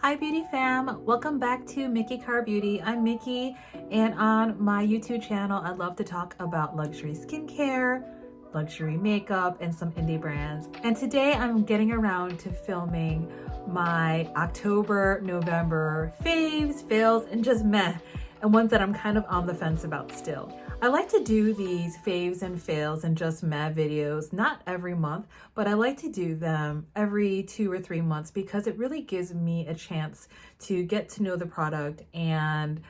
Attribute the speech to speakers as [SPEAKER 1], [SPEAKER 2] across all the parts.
[SPEAKER 1] Hi beauty fam, welcome back to Miki Beauty. I'm Miki, and on my YouTube channel I love to talk about luxury skincare, luxury makeup, and some indie brands. And today I'm getting around to filming my October, November faves, fails, and just meh, and ones that I'm kind of on the fence about still. I like to do these faves and fails and just meh videos, not every month, but I like to do them every 2 or 3 months because it really gives me a chance to get to know the product and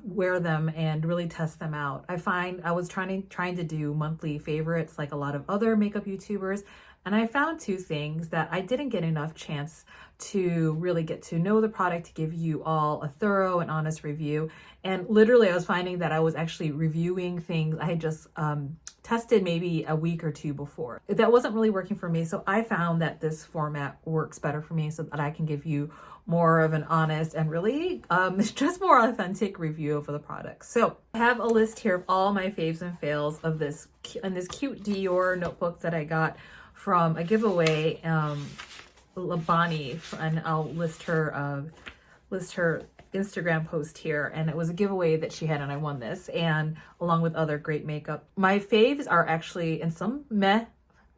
[SPEAKER 1] wear them and really test them out. I find I was trying to do monthly favorites like a lot of other makeup YouTubers, and I found two things that I didn't get enough chance to really get to know the product, to give you all a thorough and honest review. And literally I was finding that I was actually reviewing things I had just tested maybe a week or two before. That wasn't really working for me, so I found that this format works better for me so that I can give you more of an honest and really just more authentic review of the product. So I have a list here of all my faves and fails of this cute Dior notebook that I got from a giveaway, Bonnie, and I'll list her Instagram post here, and it was a giveaway that she had and I won this, and along with other great makeup. My faves are actually, and some meh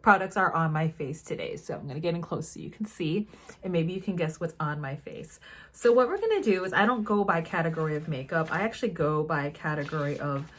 [SPEAKER 1] products are on my face today, so I'm gonna get in close so you can see and maybe you can guess what's on my face. So what we're gonna do is, I don't go by category of makeup, I actually go by category of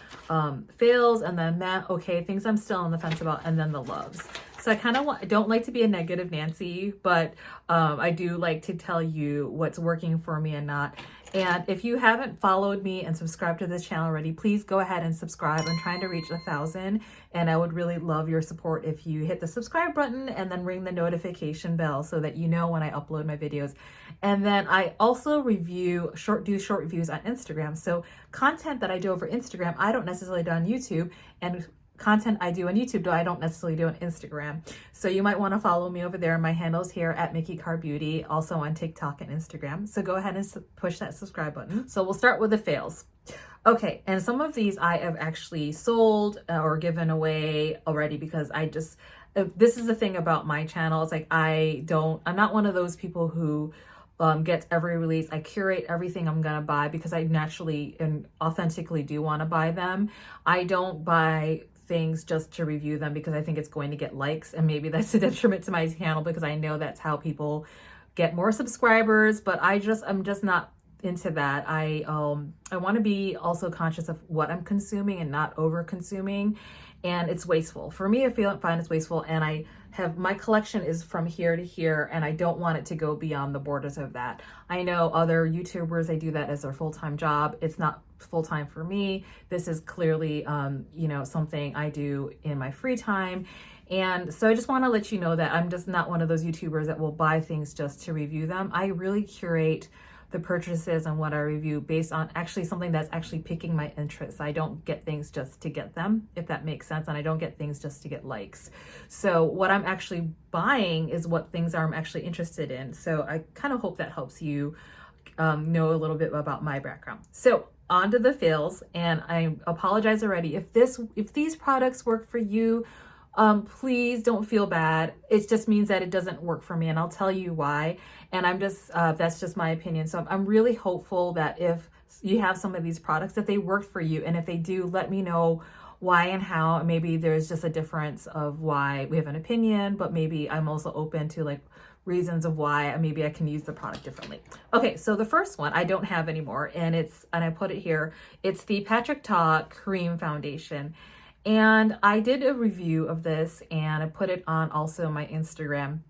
[SPEAKER 1] fails, and then meh, okay, things I'm still on the fence about, and then the loves. So I don't like to be a negative Nancy, but I do like to tell you what's working for me and not. And if you haven't followed me and subscribed to this channel already, please go ahead and subscribe. I'm trying to reach 1,000, and I would really love your support if you hit the subscribe button and then ring the notification bell so that you know when I upload my videos. And then I also do short reviews on Instagram. So content that I do over Instagram, I don't necessarily do on YouTube, and content I do on YouTube, though I don't necessarily do on Instagram. So you might want to follow me over there. My handle's here at Miki Beauty, also on TikTok and Instagram. So go ahead and push that subscribe button. So we'll start with the fails. Okay, and some of these I have actually sold or given away already because this is the thing about my channel. It's like I'm not one of those people who gets every release. I curate everything I'm gonna buy because I naturally and authentically do want to buy them. I don't buy things just to review them because I think it's going to get likes, and maybe that's a detriment to my channel because I know that's how people get more subscribers, but I'm just not into that. I want to be also conscious of what I'm consuming and not over consuming, and it's wasteful. For me, I find it's wasteful, and my collection is from here to here, and I don't want it to go beyond the borders of that. I know other YouTubers, they do that as their full-time job. It's not full-time for me. This is clearly, something I do in my free time. And so I just want to let you know that I'm just not one of those YouTubers that will buy things just to review them. I really curate the purchases and what I review based on actually something that's actually piquing my interest. I don't get things just to get them, if that makes sense, and I don't get things just to get likes. So what I'm actually buying is what things I'm actually interested in. So I kind of hope that helps you know a little bit about my background. So on to the fails, and I apologize already if these products work for you. Please don't feel bad. It just means that it doesn't work for me, and I'll tell you why. And that's just my opinion. So I'm really hopeful that if you have some of these products, that they work for you. And if they do, let me know why and how. Maybe there's just a difference of why we have an opinion, but maybe I'm also open to like reasons of why maybe I can use the product differently. Okay, so the first one I don't have anymore, and I put it here. It's the Patrick Ta Cream Foundation. And I did a review of this, and I put it on also my Instagram.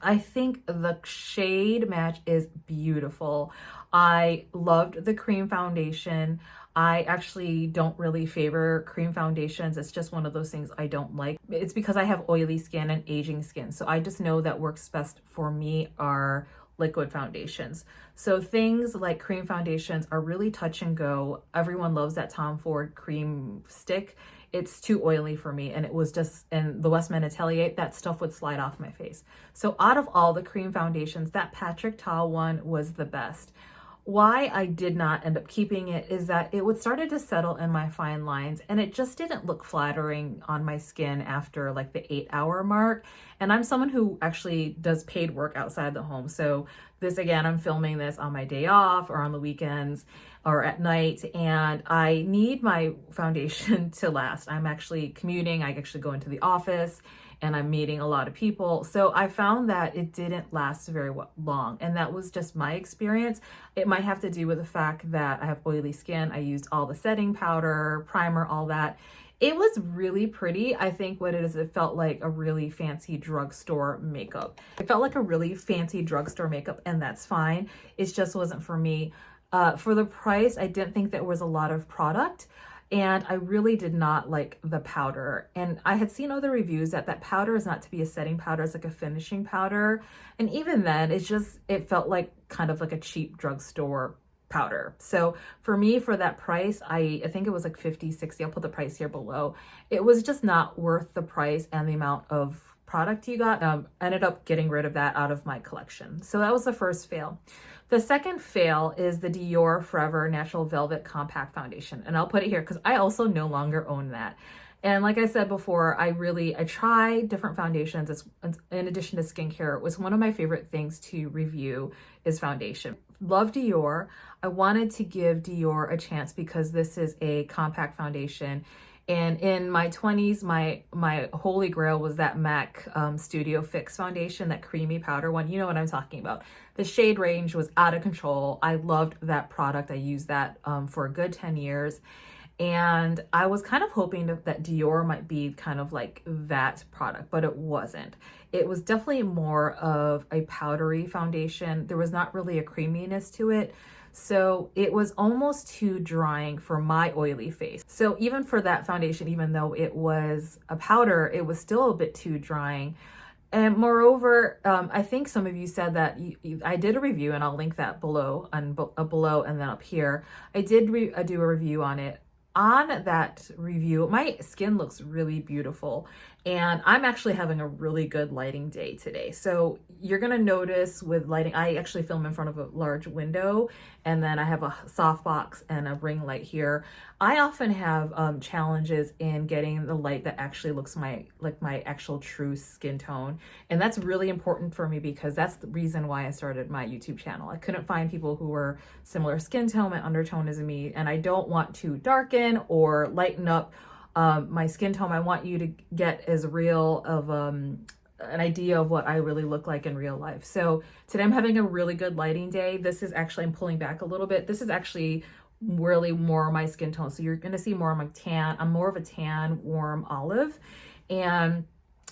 [SPEAKER 1] I think the shade match is beautiful. I loved the cream foundation. I actually don't really favor cream foundations. It's just one of those things I don't like. It's because I have oily skin and aging skin. So I just know that works best for me are liquid foundations. So things like cream foundations are really touch and go. Everyone loves that Tom Ford cream stick. It's too oily for me, and in the Westman Atelier, that stuff would slide off my face. So out of all the cream foundations, that Patrick Ta one was the best. Why I did not end up keeping it is that it would started to settle in my fine lines and it just didn't look flattering on my skin after like the 8-hour mark. And I'm someone who actually does paid work outside the home. So this, again, I'm filming this on my day off or on the weekends or at night, and I need my foundation to last. I'm actually commuting. I actually go into the office and I'm meeting a lot of people. So I found that it didn't last very long. And that was just my experience. It might have to do with the fact that I have oily skin. I used all the setting powder, primer, all that. It was really pretty. I think what it is, it felt like a really fancy drugstore makeup. It felt like a really fancy drugstore makeup, and that's fine. It just wasn't for me. For the price, I didn't think there was a lot of product. And I really did not like the powder. And I had seen other reviews that that powder is not to be a setting powder, it's like a finishing powder. And even then, it felt like kind of like a cheap drugstore powder. So for me, for that price, I think it was like 50, 60, I'll put the price here below. It was just not worth the price and the amount of product you got. Ended up getting rid of that out of my collection. So that was the first fail. The second fail is the Dior Forever Natural Velvet Compact Foundation. And I'll put it here because I also no longer own that. And like I said before, I try different foundations. It's, in addition to skincare, it was one of my favorite things to review is foundation. Love Dior. I wanted to give Dior a chance because this is a compact foundation. And in my 20s, my holy grail was that MAC Studio Fix foundation, that creamy powder one. You know what I'm talking about. The shade range was out of control. I loved that product. I used that for a good 10 years. And I was kind of hoping that Dior might be kind of like that product, but it wasn't. It was definitely more of a powdery foundation. There was not really a creaminess to it. So it was almost too drying for my oily face. So even for that foundation, even though it was a powder, it was still a bit too drying. And moreover, I think some of you said that I did a review, and I'll link that below and below and then up here. I did do a review on it. On that review, my skin looks really beautiful, and I'm actually having a really good lighting day today. So you're gonna notice with lighting, I actually film in front of a large window, and then I have a softbox and a ring light here. I often have challenges in getting the light that actually looks like my actual true skin tone. And that's really important for me because that's the reason why I started my YouTube channel. I couldn't find people who were similar skin tone and undertone as me, and I don't want to darken or lighten up my skin tone. I want you to get as real of an idea of what I really look like in real life. So today I'm having a really good lighting day. This is actually, I'm pulling back a little bit. This is actually really more of my skin tone. So you're going to see more of my tan. I'm more of a tan, warm olive. And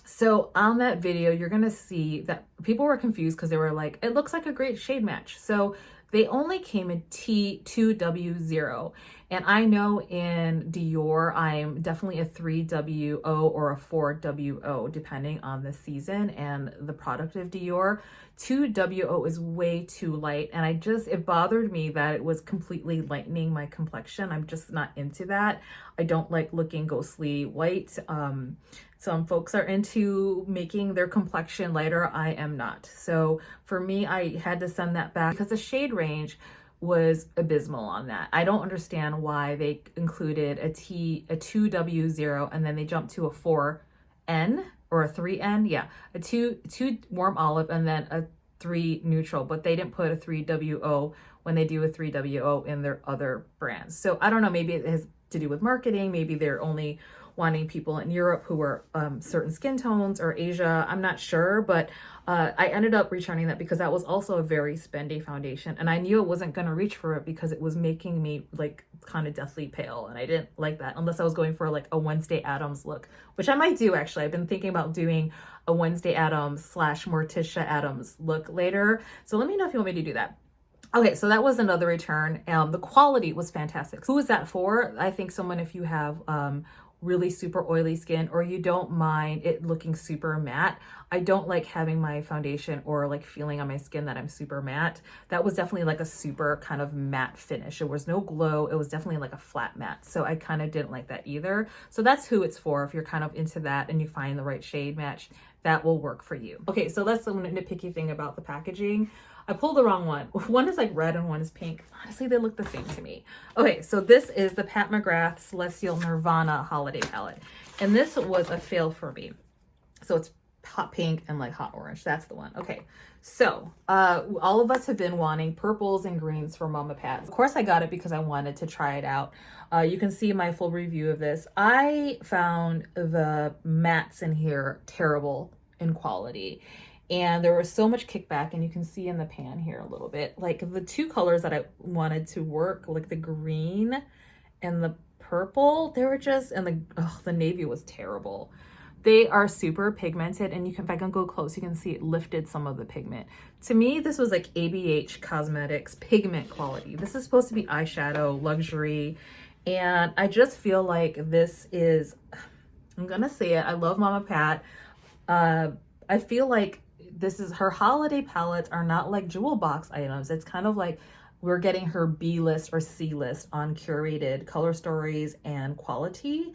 [SPEAKER 1] so on that video, you're going to see that people were confused because they were like, it looks like a great shade match. So they only came in T2W0. And I know in Dior, I'm definitely a 3WO or a 4WO, depending on the season and the product of Dior. 2WO is way too light. And it bothered me that it was completely lightening my complexion. I'm just not into that. I don't like looking ghostly white. Some folks are into making their complexion lighter. I am not. So for me, I had to send that back because the shade range was abysmal on that. I don't understand why they included a 2W0 and then they jumped to a 4N or a 3N. Yeah, a 2 warm olive and then a 3 neutral, but they didn't put a 3WO when they do a 3WO in their other brands. So I don't know, maybe it has to do with marketing. Maybe they're only wanting people in Europe who are certain skin tones, or Asia. I'm not sure, but I ended up returning that because that was also a very spendy foundation, and I knew it wasn't going to reach for it because it was making me like kind of deathly pale, and I didn't like that unless I was going for like a Wednesday Addams look, which I might do actually. I've been thinking about doing a Wednesday Addams / Morticia Addams look later, so let me know if you want me to do that. Okay, so that was another return. The quality was fantastic. Who is that for? I think someone, if you have really super oily skin or you don't mind it looking super matte. I don't like having my foundation or like feeling on my skin that I'm super matte. That was definitely like a super kind of matte finish. There was no glow. It was definitely like a flat matte. So I kind of didn't like that either. So that's who it's for. If you're kind of into that and you find the right shade match, that will work for you. Okay, so that's the nitpicky thing about the packaging. I pulled the wrong one. One is like red and one is pink. Honestly, they look the same to me. Okay, so this is the Pat McGrath Celestial Nirvana Holiday Palette. And this was a fail for me. So it's hot pink and like hot orange. That's the one. Okay, so all of us have been wanting purples and greens for Mama Pat. Of course I got it because I wanted to try it out. You can see my full review of this. I found the mattes in here terrible in quality, and there was so much kickback, and you can see in the pan here a little bit, like the two colors that I wanted to work, like the green and the purple, they were just, and the navy was terrible. They are super pigmented, and you can, if I can go close, you can see it lifted some of the pigment. To me, this was like ABH Cosmetics pigment quality. This is supposed to be eyeshadow luxury, and I just feel like this is, I'm gonna say it, I love Mama Pat. I feel like this is, her holiday palettes are not like jewel box items. It's kind of like we're getting her B list or C list on curated color stories and quality.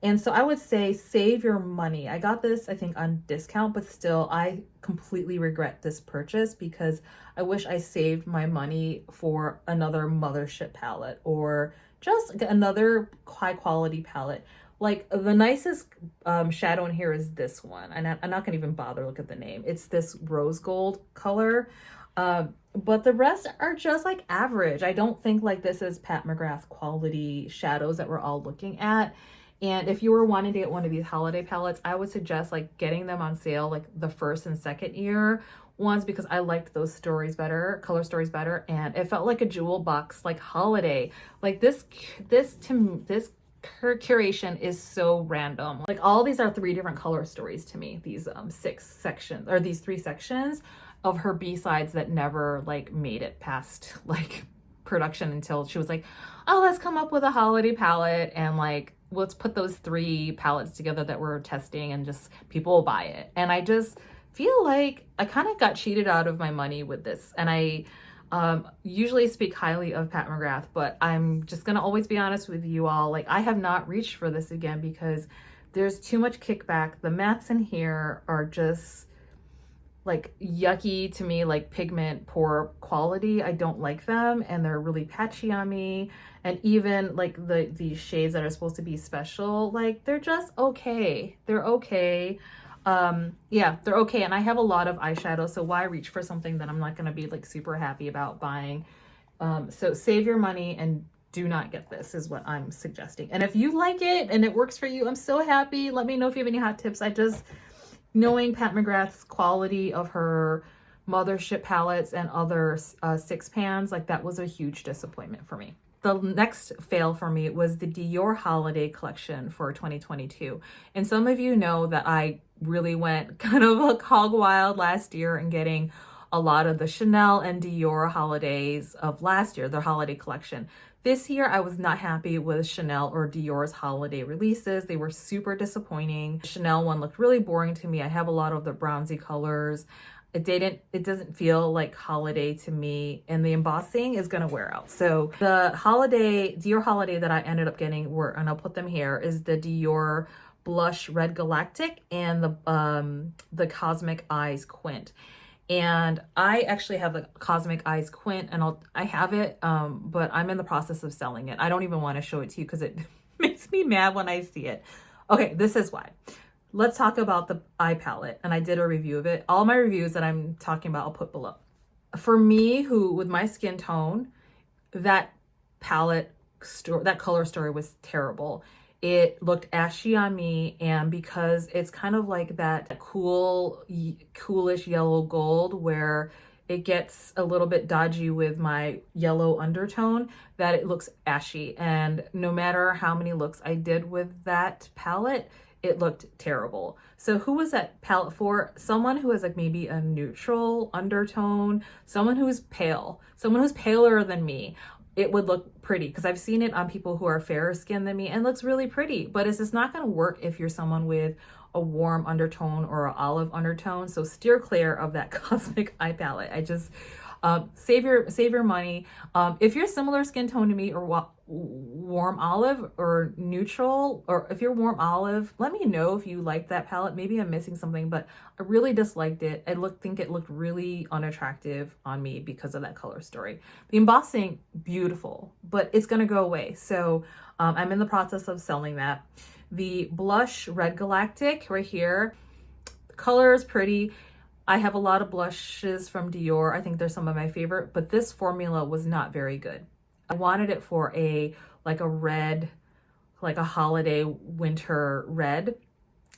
[SPEAKER 1] And so I would say save your money. I got this, I think, on discount, but still I completely regret this purchase because I wish I saved my money for another mothership palette or just another high quality palette. Like the nicest shadow in here is this one. And I'm not gonna even bother look at the name. It's this rose gold color. But the rest are just like average. I don't think like this is Pat McGrath quality shadows that we're all looking at. And if you were wanting to get one of these holiday palettes, I would suggest like getting them on sale like the first and second year ones, because I liked those stories better, color stories better, and it felt like a jewel box like holiday. Like this curation is so random. Like all these are 3 different color stories to me. These 6 sections, or these 3 sections of her B-sides that never like made it past like production until she was like, oh, let's come up with a holiday palette and like let's put those 3 palettes together that we're testing and just people will buy it. And I just feel like I kind of got cheated out of my money with this. And I usually speak highly of Pat McGrath, but I'm just gonna always be honest with you all. Like I have not reached for this again because there's too much kickback. The mattes in here are just like yucky to me, like pigment, poor quality. I don't like them, and they're really patchy on me. And even like these shades that are supposed to be special, like they're just okay. They're okay. Yeah, they're okay. And I have a lot of eyeshadow, so why reach for something that I'm not gonna be like super happy about buying? So save your money and do not get this is what I'm suggesting. And if you like it and it works for you, I'm so happy. Let me know if you have any hot tips. I just, knowing Pat McGrath's quality of her mothership palettes and other 6 pans, like that was a huge disappointment for me. The next fail for me was the Dior holiday collection for 2022. And some of you know that I really went kind of like hog wild last year and getting a lot of the Chanel and Dior holidays of last year, their holiday collection. This year, I was not happy with Chanel or Dior's holiday releases. They were super disappointing. The Chanel one looked really boring to me. I have a lot of the bronzy colors. It doesn't feel like holiday to me, and the embossing is gonna wear out. So the Dior holiday that I ended up getting and I'll put them here, is the Dior Blush Red Galactic and the Cosmic Eyes Quint. And I actually have the Cosmic Eyes Quint, and I have it, but I'm in the process of selling it. I don't even want to show it to you because it makes me mad when I see it. Okay, this is why. Let's talk about the eye palette, and I did a review of it. All my reviews that I'm talking about, I'll put below. For me, with my skin tone, that palette, that color story was terrible. It looked ashy on me, and because it's kind of like that coolish yellow gold where it gets a little bit dodgy with my yellow undertone, that it looks ashy. And no matter how many looks I did with that palette, it looked terrible. So who was that palette for? Someone who has like maybe a neutral undertone, someone who's pale, someone who's paler than me. It would look pretty because I've seen it on people who are fairer skinned than me and looks really pretty, but it's just not going to work if you're someone with a warm undertone or an olive undertone. So steer clear of that Cosmic Eye palette. I just save your money. If you're similar skin tone to me, or warm olive or neutral, or if you're warm olive, let me know if you like that palette. Maybe I'm missing something, but I really disliked it. Think it looked really unattractive on me because of that color story. The embossing, beautiful, but it's gonna go away. So I'm in the process of selling that. The blush Red Galactic right here, the color is pretty. I have a lot of blushes from Dior. I think they're some of my favorite, but this formula was not very good. I wanted it for a red, like a holiday winter red,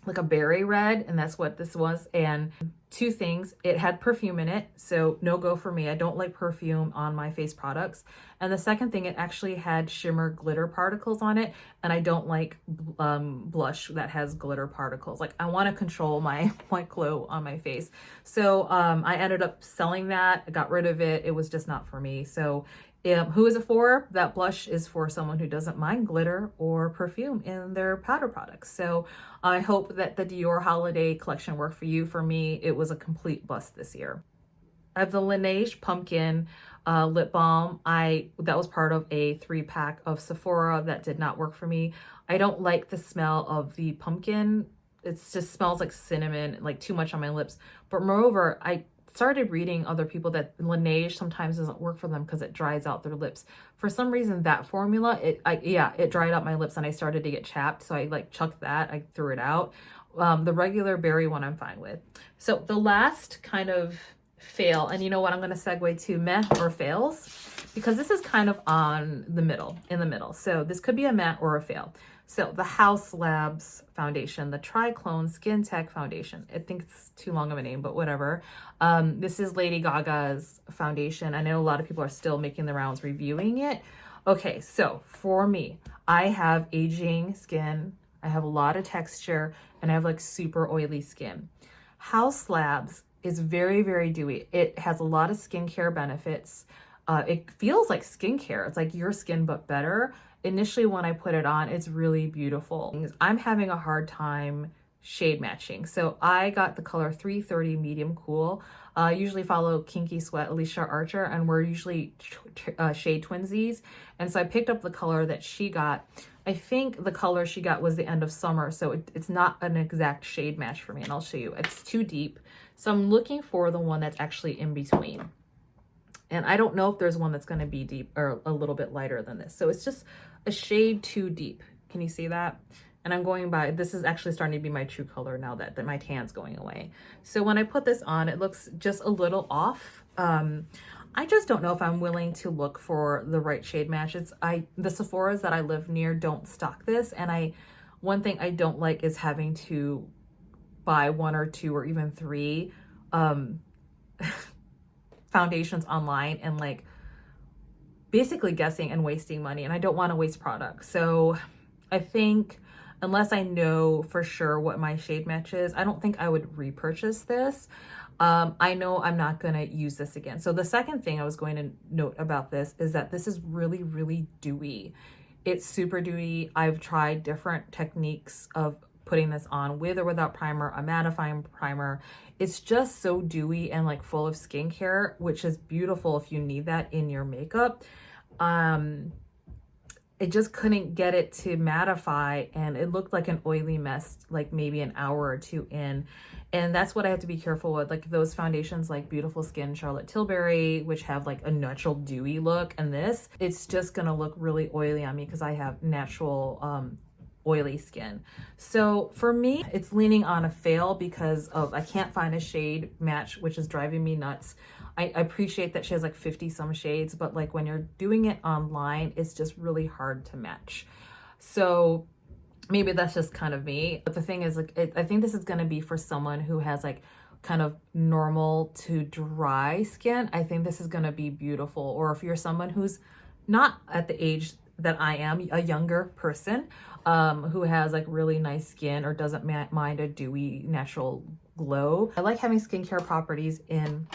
[SPEAKER 1] like a berry red, and that's what this was. And two things, it had perfume in it, so no go for me. I don't like perfume on my face products. And the second thing, it actually had shimmer glitter particles on it, and I don't like blush that has glitter particles. Like, I want to control my glow on my face. So I ended up selling that. I got rid of it. It was just not for me. So who is it for? That blush is for someone who doesn't mind glitter or perfume in their powder products. So I hope that the Dior holiday collection worked for you. For me, it was a complete bust this year. I have the Laneige Pumpkin lip balm. That was part of a 3-pack of Sephora that did not work for me. I don't like the smell of the pumpkin. It just smells like cinnamon, like too much on my lips. But moreover, I started reading other people that Laneige sometimes doesn't work for them because it dries out their lips. For some reason, that formula, it dried out my lips and I started to get chapped. So I like chucked that, I threw it out. The regular berry one I'm fine with. So the last kind of fail, and you know what, I'm going to segue to meh or fails, because this is kind of in the middle. So this could be a meh or a fail. So the Haus Labs foundation, the Triclone Skin Tech foundation. I think it's too long of a name, but whatever. This is Lady Gaga's foundation. I know a lot of people are still making the rounds reviewing it. Okay, so for me, I have aging skin. I have a lot of texture, and I have like super oily skin. Haus Labs is very, very dewy. It has a lot of skincare benefits. It feels like skincare. It's like your skin, but better. Initially, when I put it on, it's really beautiful. I'm having a hard time shade matching. So I got the color 330 medium cool. I usually follow Kinky Sweat, Alicia Archer, and we're usually shade twinsies. And so I picked up the color that she got. I think the color she got was the end of summer, so it's not an exact shade match for me, and I'll show you. It's too deep. So I'm looking for the one that's actually in between. And I don't know if there's one that's going to be deep or a little bit lighter than this. So it's just a shade too deep. Can you see that? And I'm going by, this is actually starting to be my true color now that my tan's going away. So when I put this on, it looks just a little off. I just don't know if I'm willing to look for the right shade matches. The Sephoras that I live near don't stock this. And one thing I don't like is having to buy 1 or 2 or even 3 foundations online and like basically guessing and wasting money, and I don't want to waste products. So I think unless I know for sure what my shade match is, I don't think I would repurchase this. I know I'm not going to use this again. So the second thing I was going to note about this is that this is really, really dewy. It's super dewy. I've tried different techniques of putting this on with or without primer, a mattifying primer. It's just so dewy and like full of skincare, which is beautiful if you need that in your makeup. It just couldn't get it to mattify, and it looked like an oily mess, like maybe an hour or 2 in. And that's what I have to be careful with. Like those foundations like Beautiful Skin, Charlotte Tilbury, which have like a natural dewy look, and this, it's just gonna look really oily on me because I have natural oily skin. So for me, it's leaning on a fail because of I can't find a shade match, which is driving me nuts. I appreciate that she has like 50 some shades, but like when you're doing it online, it's just really hard to match. So maybe that's just kind of me. But the thing is, like, I think this is going to be for someone who has like kind of normal to dry skin. I think this is going to be beautiful. Or if you're someone who's not at the age that I am, a younger person who has like really nice skin or doesn't mind a dewy natural glow. I like having skincare properties in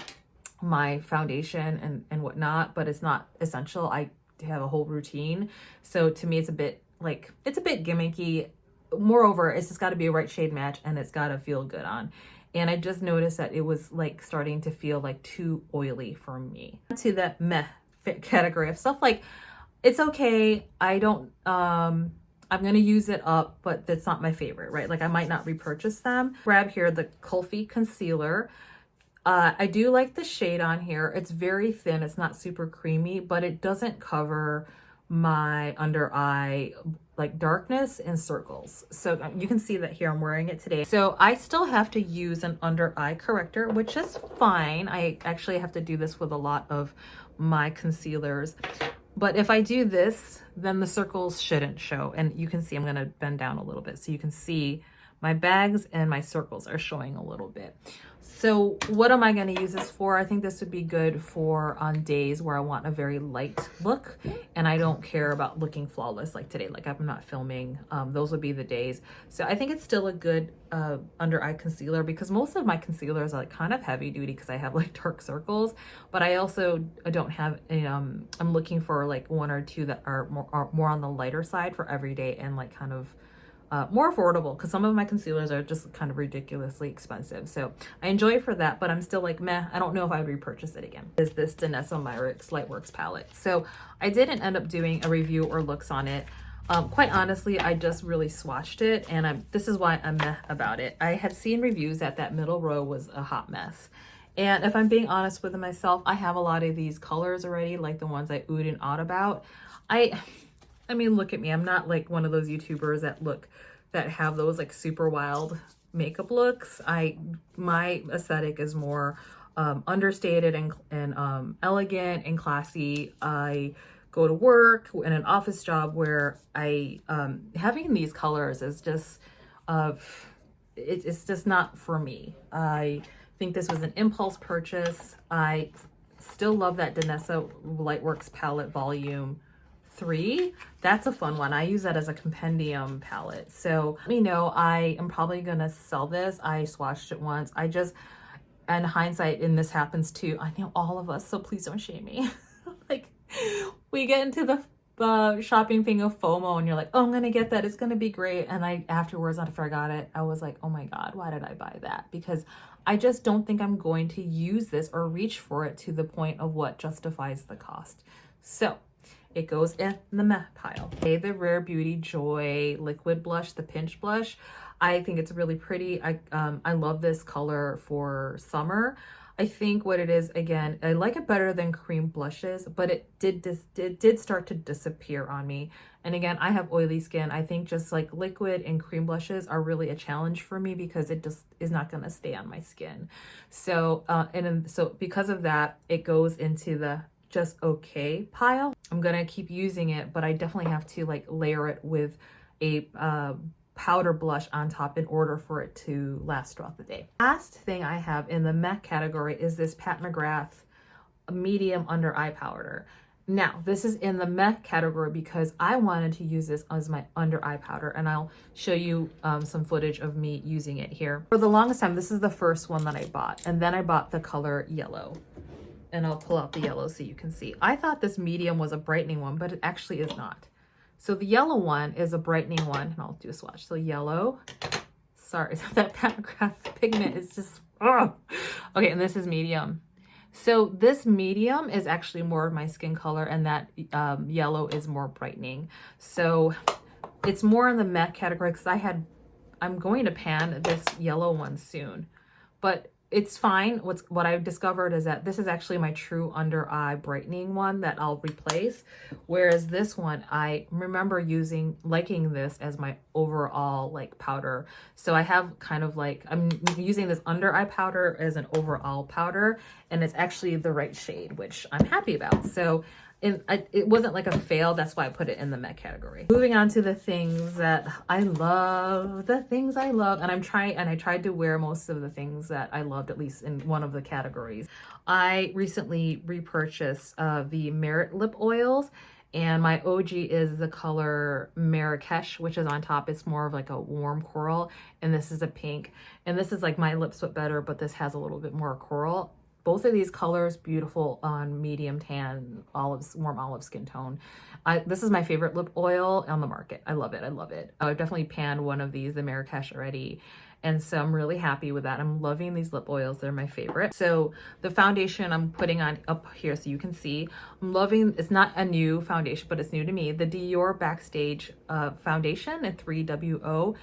[SPEAKER 1] my foundation and whatnot, but it's not essential. I have a whole routine. So to me, it's a bit gimmicky. Moreover, it's just got to be a right shade match and it's got to feel good on. And I just noticed that it was like starting to feel like too oily for me. To the meh category of stuff like, It's okay. I don't, I'm going to use it up, but that's not my favorite, right? Like I might not repurchase them. Grab here the Kulfi concealer. I do like the shade on here. It's very thin. It's not super creamy, but it doesn't cover my under eye like darkness and circles. So you can see that here I'm wearing it today. So I still have to use an under eye corrector, which is fine. I actually have to do this with a lot of my concealers. But if I do this, then the circles shouldn't show. And you can see, I'm going to bend down a little bit so you can see my bags and my circles are showing a little bit. So what am I going to use this for? I think this would be good for on days where I want a very light look and I don't care about looking flawless like today. Like I'm not filming. Those would be the days. So I think it's still a good under eye concealer because most of my concealers are like kind of heavy duty because I have like dark circles, but I also don't have, I'm looking for like one or two that are more on the lighter side for every day and like kind of more affordable because some of my concealers are just kind of ridiculously expensive. So I enjoy it for that, but I'm still like, meh, I don't know if I would repurchase it again. Is this Danessa Myricks Lightworks palette. So I didn't end up doing a review or looks on it. Quite honestly, I just really swatched it and this is why I'm meh about it. I had seen reviews that middle row was a hot mess. And if I'm being honest with myself, I have a lot of these colors already, like the ones I oohed and awed about. I mean, look at me. I'm not like one of those YouTubers that have those like super wild makeup looks. My aesthetic is more understated and elegant and classy. I go to work in an office job where having these colors is just it's just not for me. I think this was an impulse purchase. I still love that Danessa Lightworks palette volume 3. That's a fun one. I use that as a compendium palette. So let me know. I am probably gonna sell this. I swatched it once. In hindsight, and this happens too, I know all of us, so please don't shame me. Like we get into the shopping thing of FOMO and you're like, oh, I'm gonna get that, it's gonna be great. And afterwards I forgot it. I was like, oh my God, why did I buy that? Because I just don't think I'm going to use this or reach for it to the point of what justifies the cost. So it goes in the meh pile. Okay, the Rare Beauty Joy liquid blush, the pinch blush. I think it's really pretty. I love this color for summer. I think what it is, again, I like it better than cream blushes, but it did start to disappear on me. And again, I have oily skin. I think just like liquid and cream blushes are really a challenge for me because it just is not going to stay on my skin. So, so because of that, it goes into the just okay pile. I'm gonna keep using it, but I definitely have to like layer it with a powder blush on top in order for it to last throughout the day. Last thing I have in the meh category is this Pat McGrath medium under eye powder. Now, this is in the meh category because I wanted to use this as my under eye powder, and I'll show you some footage of me using it here. For the longest time, this is the first one that I bought, and then I bought the color yellow. And I'll pull out the yellow so you can see. I thought this medium was a brightening one, but it actually is not. So the yellow one is a brightening one, and I'll do a swatch. So yellow, sorry, that Pat McGrath pigment is just, oh. Okay, and this is medium. So this medium is actually more of my skin color, and that yellow is more brightening. So it's more in the meh category because I'm going to pan this yellow one soon, but it's fine. What I've discovered is that this is actually my true under eye brightening one that I'll replace. Whereas this one, I remember liking this as my overall like powder. So I have kind of like, I'm using this under eye powder as an overall powder, and it's actually the right shade, which I'm happy about. So it wasn't like a fail. That's why I put it in the meh category. Moving on to the things that I love, and I tried to wear most of the things that I loved, at least in one of the categories. I recently repurchased the Merit lip oils, and my OG is the color Marrakesh, which is on top. It's more of like a warm coral, and this is a pink. And this is like my lips but better, but this has a little bit more coral. Both of these colors, beautiful on medium tan, warm olive skin tone. This is my favorite lip oil on the market. I love it. I love it. I've definitely panned one of these, the Marrakesh, already. And so I'm really happy with that. I'm loving these lip oils. They're my favorite. So the foundation I'm putting on up here so you can see, I'm loving, it's not a new foundation, but it's new to me. The Dior Backstage foundation at 3WO.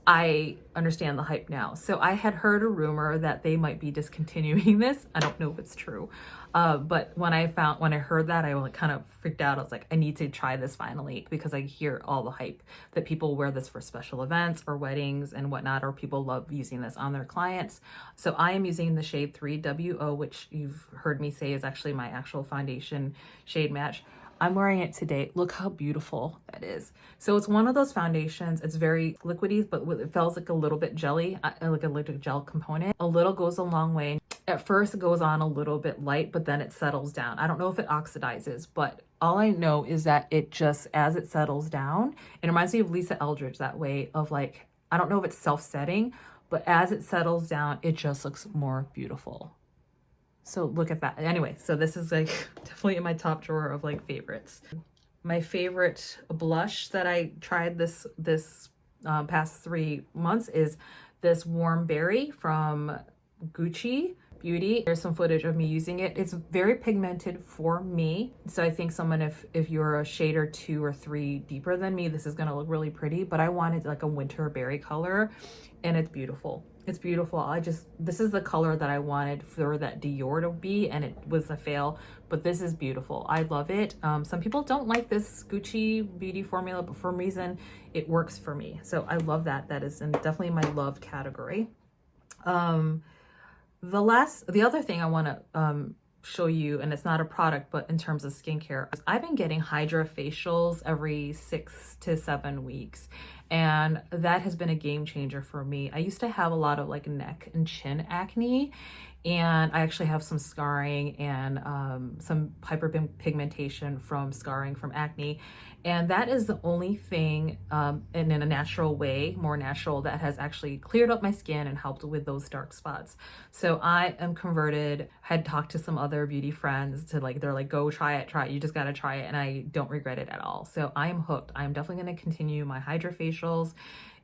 [SPEAKER 1] I understand the hype now. So I had heard a rumor that they might be discontinuing this. I don't know if it's true. But when I heard that, I like kind of freaked out. I was like, I need to try this finally, because I hear all the hype that people wear this for special events or weddings and whatnot, or people love using this on their clients. So I am using the shade 3WO, which you've heard me say is actually my actual foundation shade match. I'm wearing it today. Look how beautiful that is. So it's one of those foundations. It's very liquidy, but it feels like a little bit jelly, like a liquid gel component. A little goes a long way. At first it goes on a little bit light, but then it settles down. I don't know if it oxidizes, but all I know is that it just, as it settles down, it reminds me of Lisa Eldridge that way of like, I don't know if it's self-setting, but as it settles down, it just looks more beautiful. So look at that. Anyway, so this is like definitely in my top drawer of like favorites. My favorite blush that I tried this past 3 months is this Warm Berry from Gucci Beauty. There's some footage of me using it. It's very pigmented for me. So I think someone, if you're a shade or 2 or 3 deeper than me, this is gonna look really pretty, but I wanted like a winter berry color, and it's beautiful. It's beautiful. This is the color that I wanted for that Dior to be, and it was a fail, but this is beautiful. I love it. Some people don't like this Gucci Beauty formula, but for some reason it works for me. So I love that. That is definitely my love category. The other thing I want to show you, and it's not a product, but in terms of skincare, I've been getting hydrofacials every 6 to 7 weeks, and that has been a game changer for me. I used to have a lot of like neck and chin acne, and I actually have some scarring and some hyperpigmentation from scarring from acne. And that is the only thing in a natural way, more natural, that has actually cleared up my skin and helped with those dark spots. So I am converted. Had talked to some other beauty friends to like, they're like, go try it, you just gotta try it. And I don't regret it at all. So I am hooked. I'm definitely gonna continue my hydrofacials.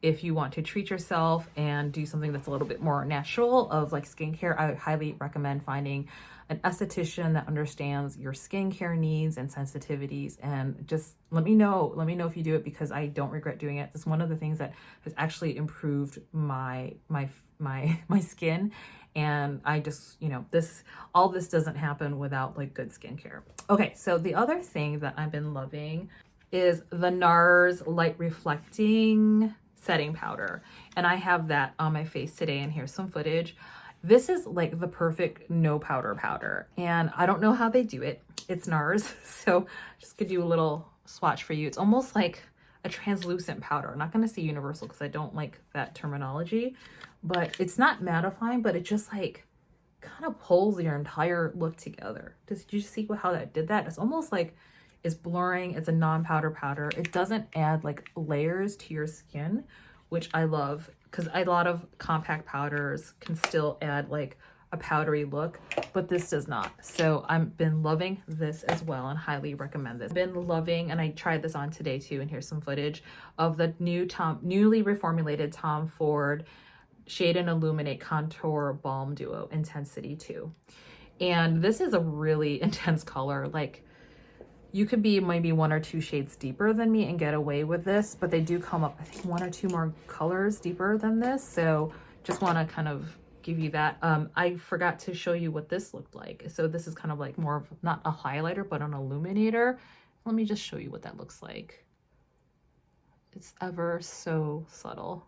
[SPEAKER 1] If you want to treat yourself and do something that's a little bit more natural of like skincare, I would highly recommend finding an esthetician that understands your skincare needs and sensitivities, and just let me know if you do it, because I don't regret doing it. It's one of the things that has actually improved my skin, and I just, you know, all this doesn't happen without like good skincare. Okay, so the other thing that I've been loving is the NARS Light Reflecting Setting Powder, and I have that on my face today, and here's some footage. This is like the perfect no powder, and I don't know how they do it. It's NARS, so just could do a little swatch for you. It's almost like a translucent powder. I'm not going to say universal because I don't like that terminology, but it's not mattifying, but it just like kind of pulls your entire look together. Did you see how that did that? It's almost like it's blurring. It's a non-powder powder. It doesn't add like layers to your skin, which I love, because a lot of compact powders can still add like a powdery look, but this does not. So I've been loving this as well and highly recommend this. I've been loving, and I tried this on today too, and here's some footage of the newly reformulated Tom Ford Shade and Illuminate Contour Balm Duo Intensity 2. And this is a really intense color. Like, you could be maybe 1 or 2 shades deeper than me and get away with this, but they do come up, I think, 1 or 2 more colors deeper than this. So just want to kind of give you that. I forgot to show you what this looked like. So this is kind of like more of not a highlighter, but an illuminator. Let me just show you what that looks like. It's ever so subtle.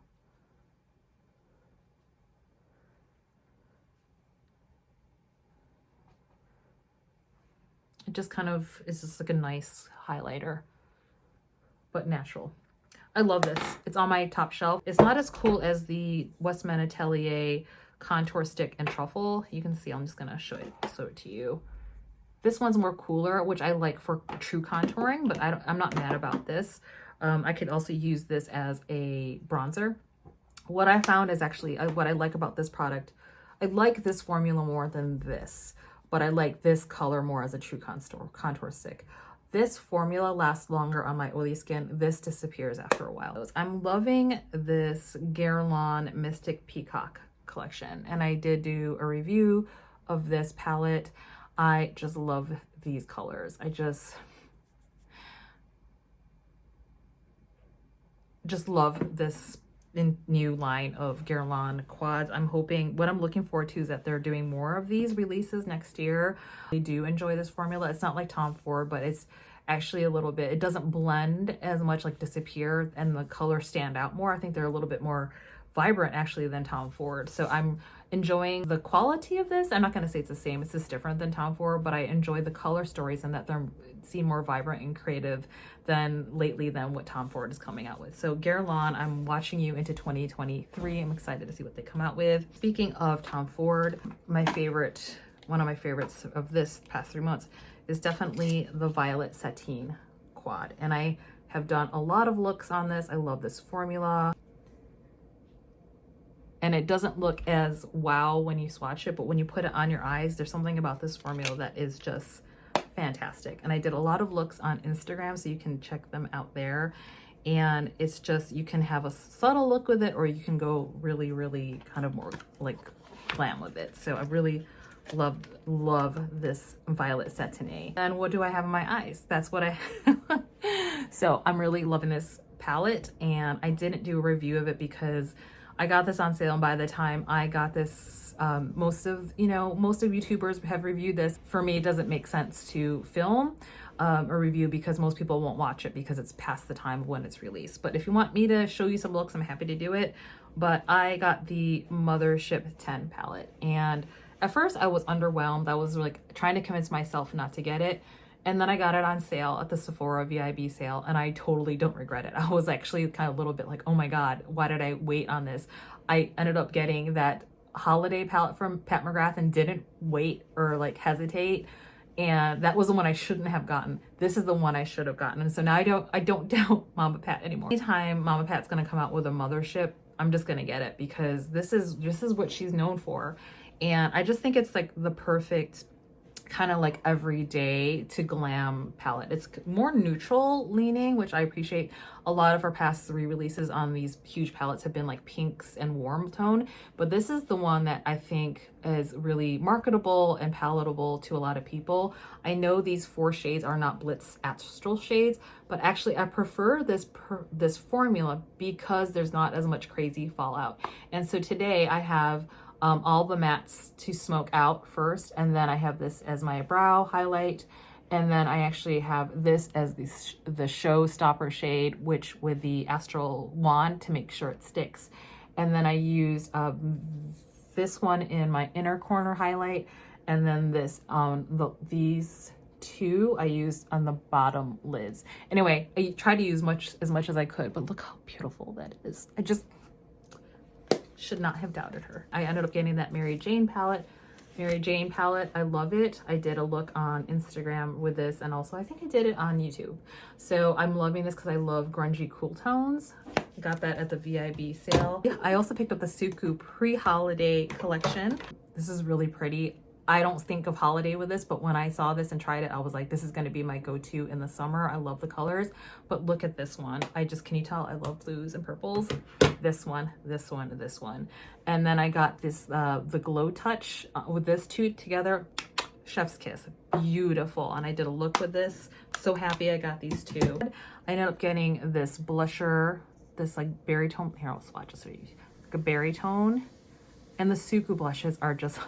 [SPEAKER 1] It just kind of is just like a nice highlighter, but natural. I love this. It's on my top shelf. It's not as cool as the Westman Atelier Contour Stick and Truffle. You can see, I'm just gonna show it to you. This one's more cooler, which I like for true contouring, but I'm not mad about this. I could also use this as a bronzer. What I found is actually, what I like about this product, I like this formula more than this, but I like this color more as a true contour stick. This formula lasts longer on my oily skin. This disappears after a while. I'm loving this Guerlain Mystic Peacock collection, and I did do a review of this palette. I just love these colors. I just love this new line of Guerlain quads. I'm hoping, what I'm looking forward to is that they're doing more of these releases next year. I do enjoy this formula. It's not like Tom Ford, but it's actually a little bit, it doesn't blend as much, like disappear, and the colors stand out more. I think they're a little bit more vibrant actually than Tom Ford. So I'm enjoying the quality of this. I'm not going to say it's the same, it's just different than Tom Ford, but I enjoy the color stories and that they're seem more vibrant and creative than lately than what Tom Ford is coming out with. So Guerlain, I'm watching you into 2023. I'm excited to see what they come out with. Speaking of Tom Ford, my favorite, one of my favorites of this past 3 months is definitely the Violet Sateen quad. And I have done a lot of looks on this. I love this formula. And it doesn't look as wow when you swatch it, but when you put it on your eyes, there's something about this formula that is just fantastic. And I did a lot of looks on Instagram, so you can check them out there. And it's just, you can have a subtle look with it, or you can go really, really kind of more like glam with it. So I really love this Violet Sateen. And what do I have in my eyes? That's what I so I'm really loving this palette, and I didn't do a review of it because I got this on sale, and by the time I got this, most of YouTubers have reviewed this. For me, it doesn't make sense to film a review because most people won't watch it because it's past the time when it's released. But if you want me to show you some looks, I'm happy to do it. But I got the Mothership 10 palette, and at first I was underwhelmed. I was like trying to convince myself not to get it. And then I got it on sale at the Sephora VIB sale, and I totally don't regret it. I was actually kind of a little bit like, oh my God, why did I wait on this? I ended up getting that holiday palette from Pat McGrath and didn't wait or like hesitate. And that was the one I shouldn't have gotten. This is the one I should have gotten. And so now I don't doubt Mama Pat anymore. Anytime Mama Pat's gonna come out with a Mothership, I'm just gonna get it because this is what she's known for. And I just think it's like the perfect kind of like everyday to glam palette. It's more neutral leaning, which I appreciate. A lot of her past 3 releases on these huge palettes have been like pinks and warm tone, but this is the one that I think is really marketable and palatable to a lot of people. I know these 4 shades are not Blitz Astral shades, but actually I prefer this formula because there's not as much crazy fallout. And so today I have all the mattes to smoke out first, and then I have this as my brow highlight, and then I actually have this as the showstopper shade, which with the Astral wand to make sure it sticks. And then I use this one in my inner corner highlight, and then this these 2 I used on the bottom lids. Anyway, I tried to use as much as I could, but look how beautiful that is. I just should not have doubted her. I ended up getting that Mary Jane palette. I love it. I did a look on Instagram with this, and also I think I did it on YouTube. So I'm loving this because I love grungy cool tones. Got that at the VIB sale. Yeah, I also picked up the Suqqu pre-holiday collection. This is really pretty. I don't think of holiday with this, but when I saw this and tried it, I was like, this is going to be my go-to in the summer. I love the colors, but look at this one. Can you tell I love blues and purples? This one, this one, this one. And then I got this, the Glow Touch with this 2 together. Chef's kiss, beautiful. And I did a look with this. So happy I got these 2. I ended up getting this blusher, this like berry tone. Here, I'll swatch this for you. Like a berry tone. And the Suqqu blushes are just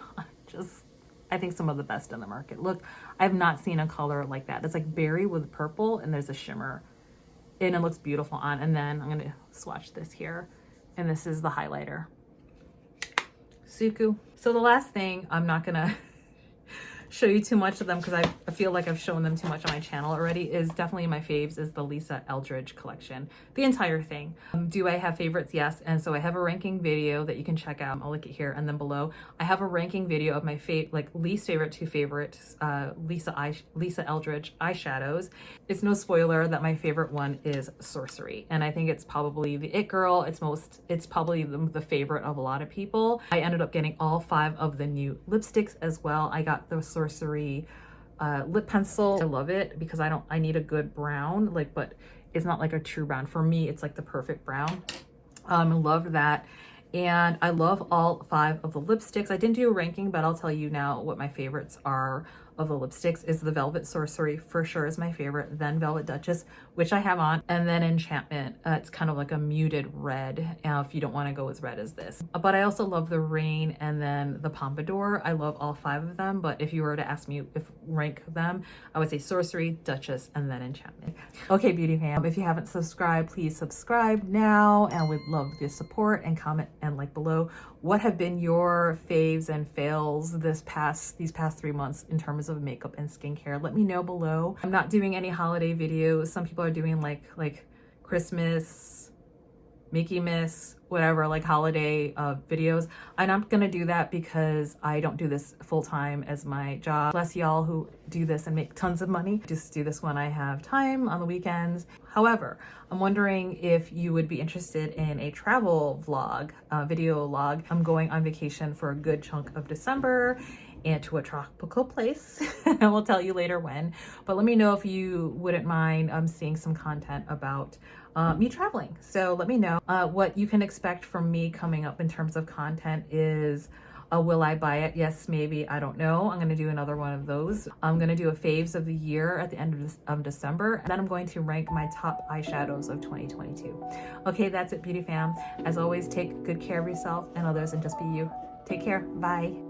[SPEAKER 1] I think some of the best in the market. Look, I've not seen a color like that. It's like berry with purple, and there's a shimmer, and it looks beautiful on. And then I'm gonna swatch this here, and this is the highlighter. Suqqu. So the last thing, I'm not gonna show you too much of them because I feel like I've shown them too much on my channel already, is definitely my faves is the Lisa Eldridge collection, the entire thing. Do I have favorites? Yes. And so I have a ranking video that you can check out. I'll link it here, and then below I have a ranking video of my least favorite to favorites Lisa Eldridge eyeshadows. It's no spoiler that my favorite one is Sorcery, and I think it's probably the it girl. It's probably the favorite of a lot of people. I ended up getting all 5 of the new lipsticks as well. I got the Sorcery lip pencil. I love it because I need a good brown, like, but it's not like a true brown. For me, it's like the perfect brown. Love that. And I love all 5 of the lipsticks. I didn't do a ranking, but I'll tell you now what my favorites are of the lipsticks. Is the Velvet Sorcery for sure is my favorite, then Velvet Duchess, which I have on, and then Enchantment. It's kind of like a muted red, if you don't want to go as red as this. But I also love the Rain and then the Pompadour. I love all 5 of them, but if you were to ask me if rank them, I would say Sorcery, Duchess, and then Enchantment. Okay, beauty fam, if you haven't subscribed, please subscribe now, and we'd love your support, and comment and like below what have been your faves and fails these past 3 months in terms of makeup and skincare. Let me know below. I'm not doing any holiday videos. Some people are doing like Christmas, Mickey Miss, whatever, like holiday videos. I'm not gonna do that because I don't do this full-time as my job. Bless y'all who do this and make tons of money. Just do this when I have time on the weekends. However, I'm wondering if you would be interested in a travel vlog, video log. I'm going on vacation for a good chunk of December and to a tropical place. I will tell you later when, but let me know if you wouldn't mind seeing some content about me traveling. So let me know what you can expect from me coming up in terms of content is will I buy it? Yes, maybe, I don't know. I'm gonna do another one of those. I'm gonna do a faves of the year at the end of December, and then I'm going to rank my top eyeshadows of 2022. Okay, that's it, beauty fam. As always, take good care of yourself and others and just be you. Take care, bye.